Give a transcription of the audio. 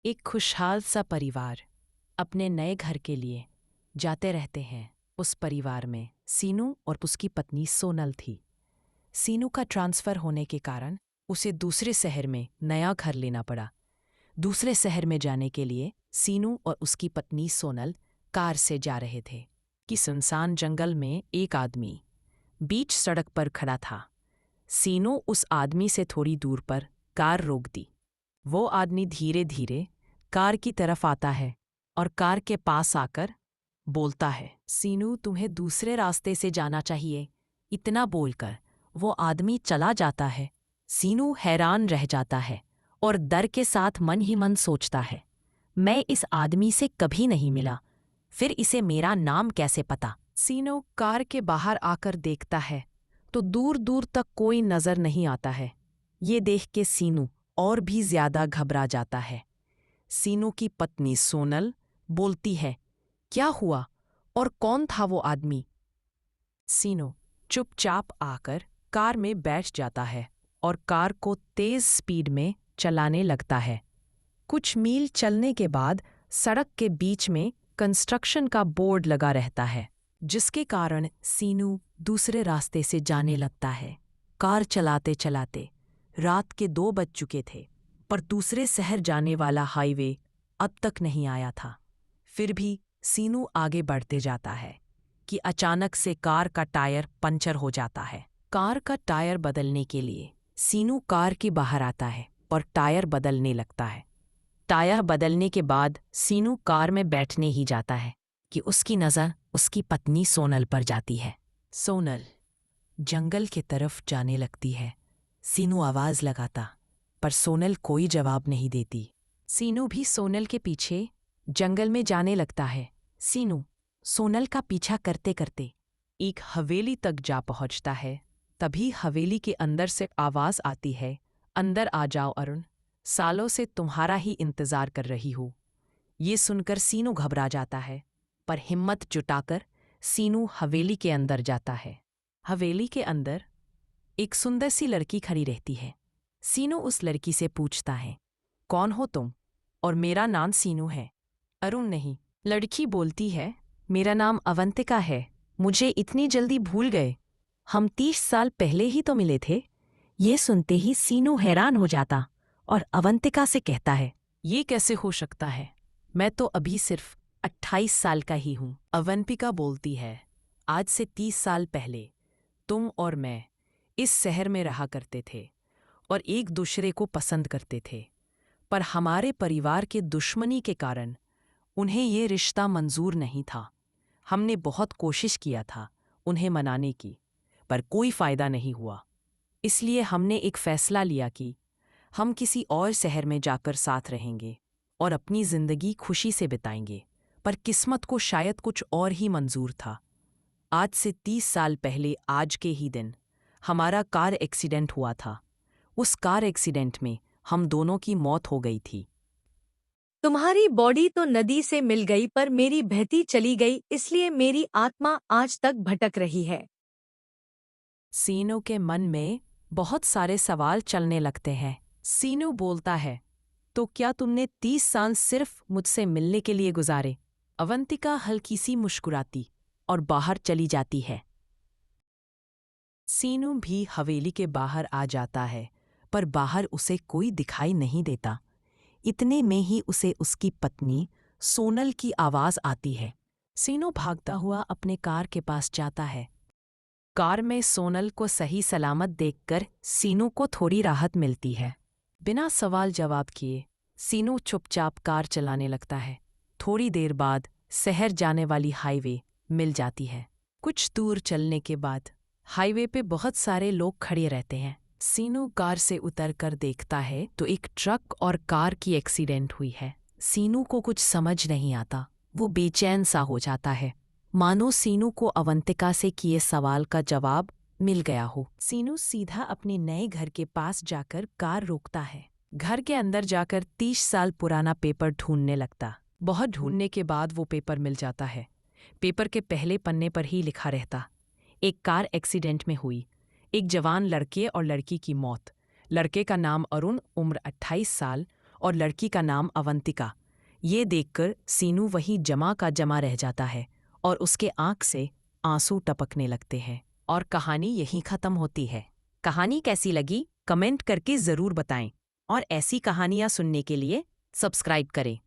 एक खुशहाल सा परिवार अपने नए घर के लिए जाते रहते हैं। उस परिवार में सीनू और उसकी पत्नी सोनल थी। सीनू का ट्रांसफ़र होने के कारण उसे दूसरे शहर में नया घर लेना पड़ा। दूसरे शहर में जाने के लिए सीनू और उसकी पत्नी सोनल कार से जा रहे थे कि सुनसान जंगल में एक आदमी बीच सड़क पर खड़ा था। सीनू उस आदमी से थोड़ी दूर पर कार रोक दी। वो आदमी धीरे धीरे कार की तरफ आता है और कार के पास आकर बोलता है, सीनू तुम्हें दूसरे रास्ते से जाना चाहिए। इतना बोलकर वो आदमी चला जाता है। सीनू हैरान रह जाता है और डर के साथ मन ही मन सोचता है, मैं इस आदमी से कभी नहीं मिला, फिर इसे मेरा नाम कैसे पता। सीनू कार के बाहर आकर देखता है तो दूर दूर तक कोई नजर नहीं आता है। ये देख के सीनू और भी ज्यादा घबरा जाता है। सीनू की पत्नी सोनल बोलती है, क्या हुआ और कौन था वो आदमी? सीनू चुपचाप आकर कार में बैठ जाता है और कार को तेज स्पीड में चलाने लगता है। कुछ मील चलने के बाद सड़क के बीच में कंस्ट्रक्शन का बोर्ड लगा रहता है, जिसके कारण सीनू दूसरे रास्ते से जाने लगता है। कार चलाते चलाते रात के 2 बज चुके थे, पर दूसरे शहर जाने वाला हाईवे अब तक नहीं आया था। फिर भी सीनू आगे बढ़ते जाता है कि अचानक से कार का टायर पंचर हो जाता है। कार का टायर बदलने के लिए सीनू कार के बाहर आता है और टायर बदलने लगता है। टायर बदलने के बाद सीनू कार में बैठने ही जाता है कि उसकी नज़र उसकी पत्नी सोनल पर जाती है। सोनल जंगल की तरफ जाने लगती है। सीनू आवाज़ लगाता, पर सोनल कोई जवाब नहीं देती। सीनू भी सोनल के पीछे जंगल में जाने लगता है। सीनू सोनल का पीछा करते करते एक हवेली तक जा पहुंचता है। तभी हवेली के अंदर से आवाज़ आती है, अंदर आ जाओ अरुण, सालों से तुम्हारा ही इंतज़ार कर रही हूँ। ये सुनकर सीनू घबरा जाता है, पर हिम्मत जुटाकर सीनू हवेली के अंदर जाता है। हवेली के अंदर एक सुंदर सी लड़की खड़ी रहती है। सीनू उस लड़की से पूछता है, कौन हो तुम? और मेरा नाम सीनू है, अरुण नहीं। लड़की बोलती है, मेरा नाम अवंतिका है। मुझे इतनी जल्दी भूल गए? हम 30 साल पहले ही तो मिले थे। ये सुनते ही सीनू हैरान हो जाता और अवंतिका से कहता है, ये कैसे हो सकता है? मैं तो अभी सिर्फ 28 साल का ही हूँ। अवंतिका बोलती है, आज से 30 साल पहले तुम और मैं इस शहर में रहा करते थे और एक दूसरे को पसंद करते थे, पर हमारे परिवार के दुश्मनी के कारण उन्हें ये रिश्ता मंजूर नहीं था। हमने बहुत कोशिश किया था उन्हें मनाने की, पर कोई फ़ायदा नहीं हुआ। इसलिए हमने एक फ़ैसला लिया कि हम किसी और शहर में जाकर साथ रहेंगे और अपनी ज़िंदगी खुशी से बिताएंगे। पर किस्मत को शायद कुछ और ही मंजूर था। आज से 30 साल पहले आज के ही दिन हमारा कार एक्सीडेंट हुआ था। उस कार एक्सीडेंट में हम दोनों की मौत हो गई थी। तुम्हारी बॉडी तो नदी से मिल गई पर मेरी बहती चली गई, इसलिए मेरी आत्मा आज तक भटक रही है। सीनू के मन में बहुत सारे सवाल चलने लगते हैं। सीनू बोलता है, तो क्या तुमने 30 साल सिर्फ मुझसे मिलने के लिए गुजारे? अवंतिका हल्की सी मुस्कुराती और बाहर चली जाती है। सीनू भी हवेली के बाहर आ जाता है, पर बाहर उसे कोई दिखाई नहीं देता। इतने में ही उसे उसकी पत्नी सोनल की आवाज़ आती है। सीनू भागता हुआ अपने कार के पास जाता है। कार में सोनल को सही सलामत देखकर सीनू को थोड़ी राहत मिलती है। बिना सवाल जवाब किए सीनू चुपचाप कार चलाने लगता है। थोड़ी देर बाद शहर जाने वाली हाईवे मिल जाती है। कुछ दूर चलने के बाद हाईवे पे बहुत सारे लोग खड़े रहते हैं। सीनू कार से उतरकर देखता है तो एक ट्रक और कार की एक्सीडेंट हुई है। सीनू को कुछ समझ नहीं आता। वो बेचैन सा हो जाता है, मानो सीनू को अवंतिका से किए सवाल का जवाब मिल गया हो। सीनू सीधा अपने नए घर के पास जाकर कार रोकता है। घर के अंदर जाकर 30 साल पुराना पेपर ढूंढने लगता। बहुत ढूंढने के बाद वो पेपर मिल जाता है। पेपर के पहले पन्ने पर ही लिखा रहता, एक कार एक्सीडेंट में हुई, एक जवान लड़के और लड़की की मौत। लड़के का नाम अरुण, उम्र 28 साल, और लड़की का नाम अवंतिका। ये देखकर सीनू वही जमा का जमा रह जाता है और उसके आंख से आंसू टपकने लगते हैं और कहानी यहीं खत्म होती है। कहानी कैसी लगी कमेंट करके ज़रूर बताएं और ऐसी कहानियाँ सुनने के लिए सब्सक्राइब करें।